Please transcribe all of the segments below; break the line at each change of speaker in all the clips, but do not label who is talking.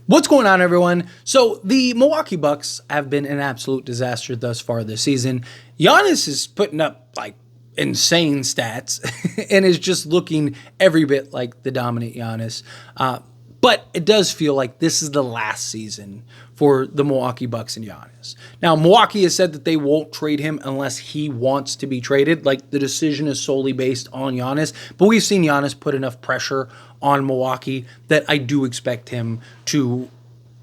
What's going on, everyone? So the Milwaukee Bucks have been an absolute disaster thus far this season. Giannis is putting up like insane stats and is just looking every bit like the dominant Giannis. But it does feel like this is the last season for the Milwaukee Bucks and Giannis. Now, Milwaukee has said that they won't trade him unless he wants to be traded. Like, the decision is solely based on Giannis. But we've seen Giannis put enough pressure on Milwaukee that I do expect him to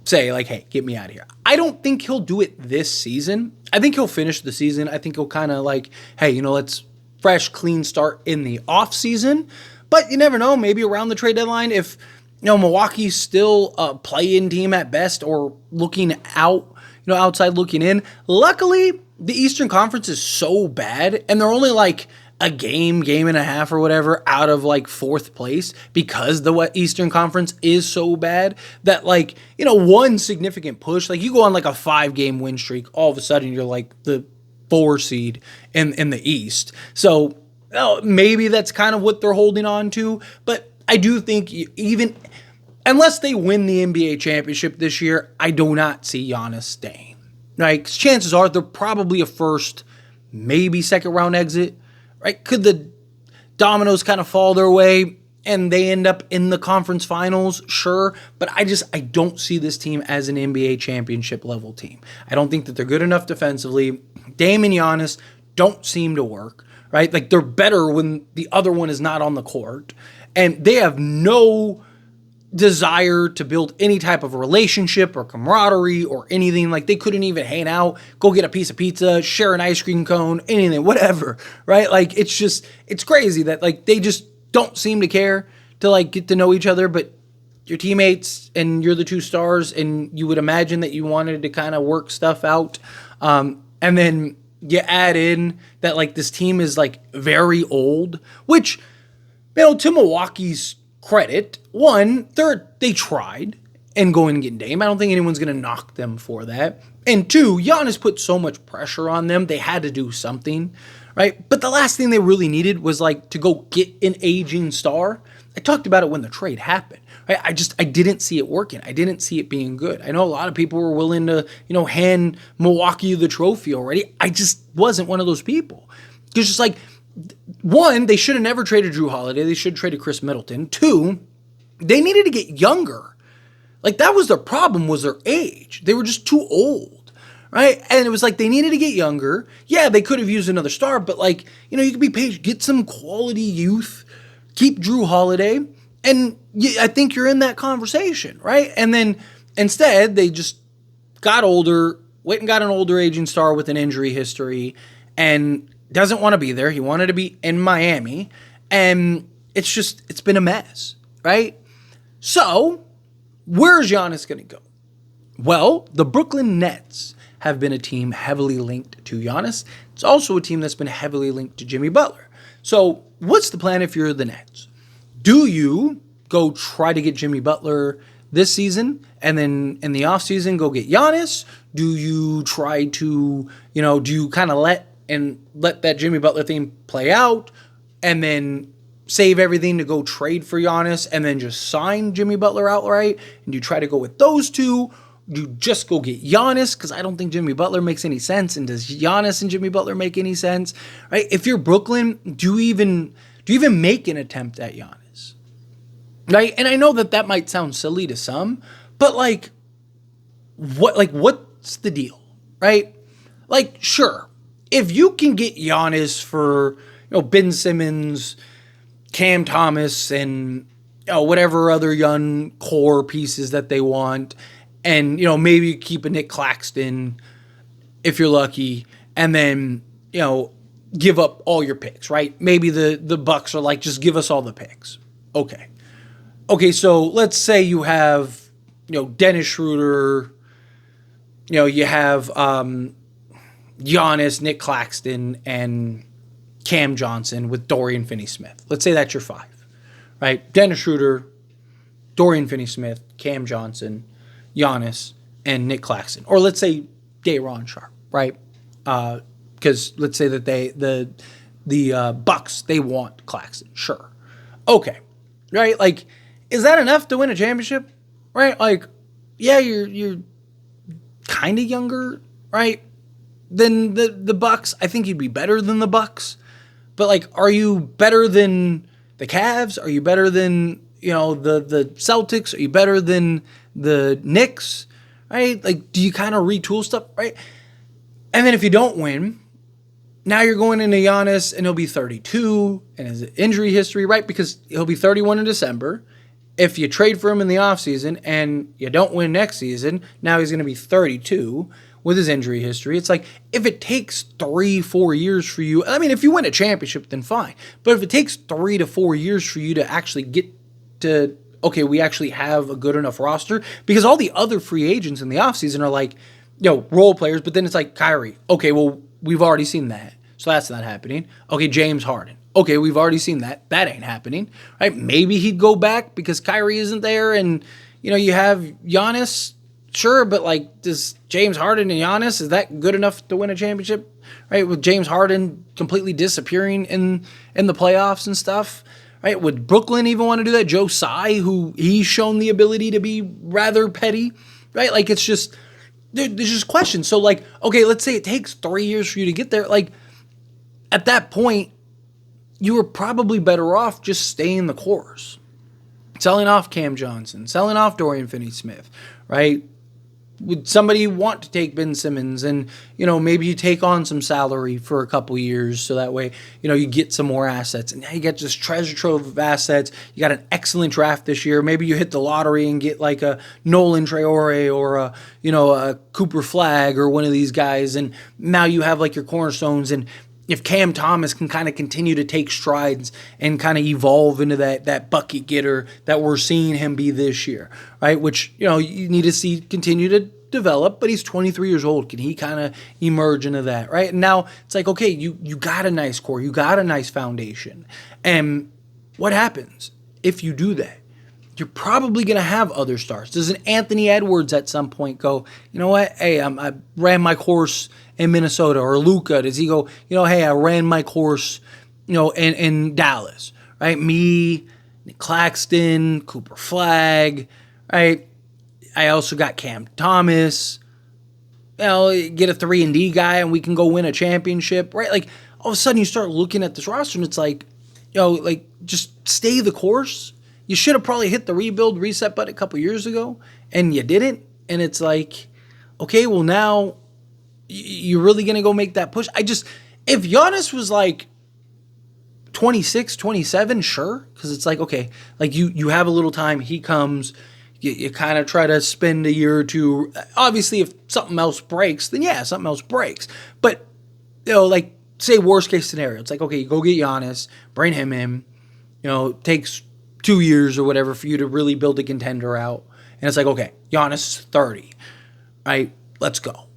say, like, hey, get me out of here. I don't think he'll do it this season. I think he'll finish the season. I think he'll kind of like, hey, let's fresh, clean start in the off season. But you never know. Maybe around the trade deadline, if Milwaukee's still a play-in team at best or looking out, outside looking in. Luckily, the Eastern Conference is so bad, and they're only like a game and a half or whatever out of like fourth place because the Eastern Conference is so bad that one significant push, like you go on like a 5-game win streak, all of a sudden you're like the 4 seed in the East. So maybe that's kind of what they're holding on to, but I do think even unless they win the NBA championship this year, I do not see Giannis staying. Right? 'Cause chances are they're probably a first, maybe second round exit. Right? Could the dominoes kind of fall their way and they end up in the conference finals? Sure. But I don't see this team as an NBA championship level team. I don't think that they're good enough defensively. Dame and Giannis don't seem to work. Right? Like, they're better when the other one is not on the court. And they have no desire to build any type of relationship or camaraderie or anything. Like, they couldn't even hang out, go get a piece of pizza, share an ice cream cone, anything, whatever, right? Like, it's crazy that, like, they just don't seem to care to, like, get to know each other, but your teammates and you're the two stars, and you would imagine that you wanted to kind of work stuff out. And then you add in that, like, this team is, like, very old, which, to Milwaukee's credit, one, they tried and going and getting Dame. I don't think anyone's going to knock them for that. And two, Giannis put so much pressure on them, they had to do something, right? But the last thing they really needed was, like, to go get an aging star. I talked about it when the trade happened, right? I didn't see it working. I didn't see it being good. I know a lot of people were willing to, hand Milwaukee the trophy already. I just wasn't one of those people. It's just like, one, they should have never traded Drew Holiday. They should have traded Chris Middleton. Two, they needed to get younger. Like, that was their problem, was their age. They were just too old, right? And it was like they needed to get younger. Yeah, they could have used another star, but, like, you could be patient. Get some quality youth. Keep Drew Holiday. And I think you're in that conversation, right? And then instead, they just got older, went and got an older aging star with an injury history, and doesn't want to be there. He wanted to be in Miami. And it's been a mess, right? So, where's Giannis going to go? Well, the Brooklyn Nets have been a team heavily linked to Giannis. It's also a team that's been heavily linked to Jimmy Butler. So, what's the plan if you're the Nets? Do you go try to get Jimmy Butler this season and then in the offseason go get Giannis? Do you try to, do you kind of let that Jimmy Butler thing play out and then save everything to go trade for Giannis and then just sign Jimmy Butler outright? And you try to go with those two? You just go get Giannis? Because I don't think Jimmy Butler makes any sense. And does Giannis and Jimmy Butler make any sense? Right? If you're Brooklyn, do you even make an attempt at Giannis? Right? And I know that might sound silly to some, but what's the deal? Right? Like, sure, if you can get Giannis for, Ben Simmons, Cam Thomas, and whatever other young core pieces that they want, and maybe you keep a Nick Claxton if you're lucky, and then give up all your picks, right? Maybe the Bucks are like, just give us all the picks. Okay, so let's say you have Dennis Schroeder, you have Giannis, Nick Claxton, and Cam Johnson with Dorian Finney-Smith. Let's say that's your 5, right? Dennis Schroeder, Dorian Finney-Smith, Cam Johnson, Giannis, and Nick Claxton. Or let's say Day'Ron Sharpe, right? Because let's say that the Bucks, they want Claxton. Sure. Okay. Right? Like, is that enough to win a championship? Right? Like, yeah, you're kind of younger, right, than the Bucks. I think you'd be better than the Bucks. But, like, are you better than the Cavs? Are you better than, the Celtics? Are you better than the Knicks? Right? Like, do you kind of retool stuff, right? And then if you don't win, now you're going into Giannis, and he'll be 32, and his injury history, right? Because he'll be 31 in December. If you trade for him in the offseason and you don't win next season, now he's going to be 32 with his injury history. It's like, if it takes 3-4 years for you, I mean, if you win a championship, then fine. But if it takes 3 to 4 years for you to actually get to, okay, we actually have a good enough roster, because all the other free agents in the offseason are like, role players, but then it's like Kyrie. Okay, well, we've already seen that, so that's not happening. Okay, James Harden. Okay, we've already seen that. That ain't happening, right? Maybe he'd go back because Kyrie isn't there, and, you have Giannis. Sure, but, like, does James Harden and Giannis, is that good enough to win a championship? Right? With James Harden completely disappearing in the playoffs and stuff. Right? Would Brooklyn even want to do that? Joe Tsai, who he's shown the ability to be rather petty. Right? Like, it's just, there's just questions. So, like, okay, let's say it takes 3 years for you to get there. Like, at that point, you were probably better off just staying the course. Selling off Cam Johnson, selling off Dorian Finney-Smith, right? Would somebody want to take Ben Simmons and, maybe you take on some salary for a couple years so that way, you get some more assets. And now you get this treasure trove of assets. You got an excellent draft this year. Maybe you hit the lottery and get like a Nolan Traore or a Cooper Flagg or one of these guys. And now you have like your cornerstones. And if Cam Thomas can kind of continue to take strides and kind of evolve into that bucket getter that we're seeing him be this year, right? Which, you need to see continue to develop, but he's 23 years old. Can he kind of emerge into that, right? And now it's like, okay, you got a nice core. You got a nice foundation. And what happens if you do that? You're probably going to have other stars. Does an Anthony Edwards at some point go, you know what? Hey, I ran my course in Minnesota. Or Luka, does he go, hey, I ran my course, in Dallas, right? Me, Nick Claxton, Cooper Flagg, right? I also got Cam Thomas. Get a 3-and-D guy and we can go win a championship, right? Like, all of a sudden you start looking at this roster and it's like, just stay the course. You should have probably hit the rebuild, reset button a couple years ago, and you didn't. And it's like, okay, well, now you're really going to go make that push? If Giannis was like 26, 27, sure. Because it's like, okay, like you have a little time. He comes, you kind of try to spend a year or two. Obviously, if something else breaks, then yeah, something else breaks. But, like, say worst case scenario. It's like, okay, you go get Giannis, bring him in, takes 2 years or whatever for you to really build a contender out. And it's like, okay, Giannis is 30, right? Let's go.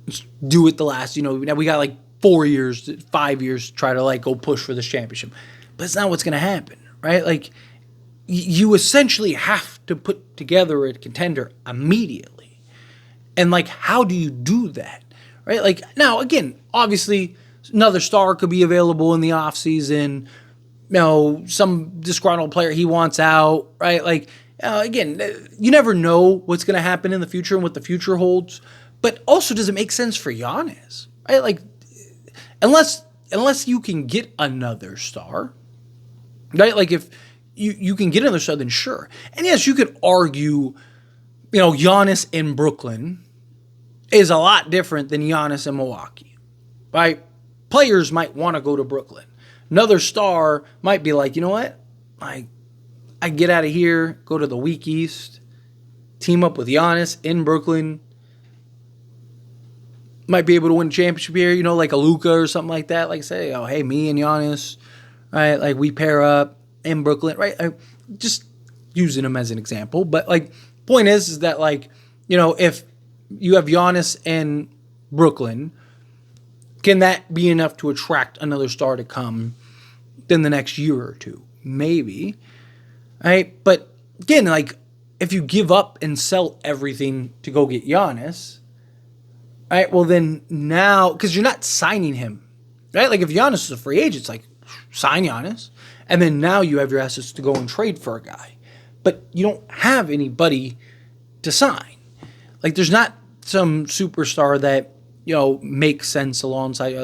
Let's do it the last, now we got like 4 years, 5 years to try to like go push for this championship. But it's not what's going to happen, right? Like, you essentially have to put together a contender immediately. And like, how do you do that, right? Like, now, again, obviously another star could be available in the offseason. Some disgruntled player he wants out, right? Like, again, you never know what's going to happen in the future and what the future holds. But also, does it make sense for Giannis, right? Like, unless you can get another star, right? Like, if you can get another star, then sure. And yes, you could argue, Giannis in Brooklyn is a lot different than Giannis in Milwaukee, right? Players might want to go to Brooklyn. Another star might be like, you know what? I get out of here, go to the weak East, team up with Giannis in Brooklyn. Might be able to win a championship here, like a Luka or something like that. Like, say, oh, hey, me and Giannis, right? Like, we pair up in Brooklyn, right? Just using him as an example. But, like, point is that, like, if you have Giannis in Brooklyn, can that be enough to attract another star to come in the next year or two? Maybe. Right? But again, like, if you give up and sell everything to go get Giannis, right? Well, then now, because you're not signing him, right? Like, if Giannis is a free agent, it's like, sign Giannis. And then now you have your assets to go and trade for a guy. But you don't have anybody to sign. Like, there's not some superstar that, makes sense alongside,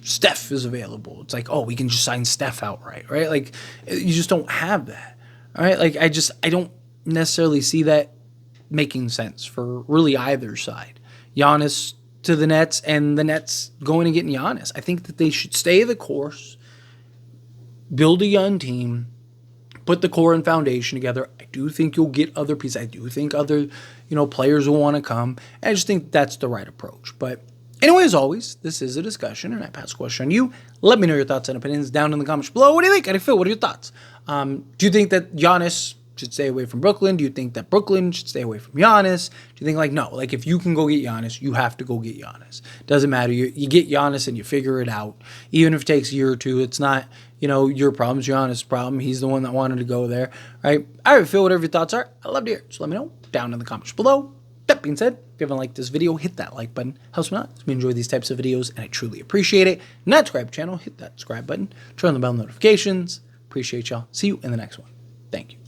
Steph is available. It's like, oh, we can just sign Steph outright, right? Like, you just don't have that, all right? Like, I don't necessarily see that making sense for really either side. Giannis to the Nets and the Nets going and getting Giannis. I think that they should stay the course, build a young team, put the core and foundation together. I do think you'll get other pieces. I do think other, players will want to come. I just think that's the right approach. But anyway, as always, this is a discussion, and I pass the question on you. Let me know your thoughts and opinions down in the comments below. What do you think? How do you feel? What are your thoughts? Do you think that Giannis should stay away from Brooklyn? Do you think that Brooklyn should stay away from Giannis? Do you think, no, if you can go get Giannis, you have to go get Giannis. Doesn't matter. You get Giannis and you figure it out. Even if it takes a year or two, it's not, your problem. It's Giannis' problem. He's the one that wanted to go there, right? I would feel whatever your thoughts are. I'd love to hear it. So let me know down in the comments below. That being said, if you haven't liked this video, hit that like button. Helps me out. We enjoy these types of videos, and I truly appreciate it. Not subscribe to the channel, hit that subscribe button. Turn on the bell notifications. Appreciate y'all. See you in the next one. Thank you.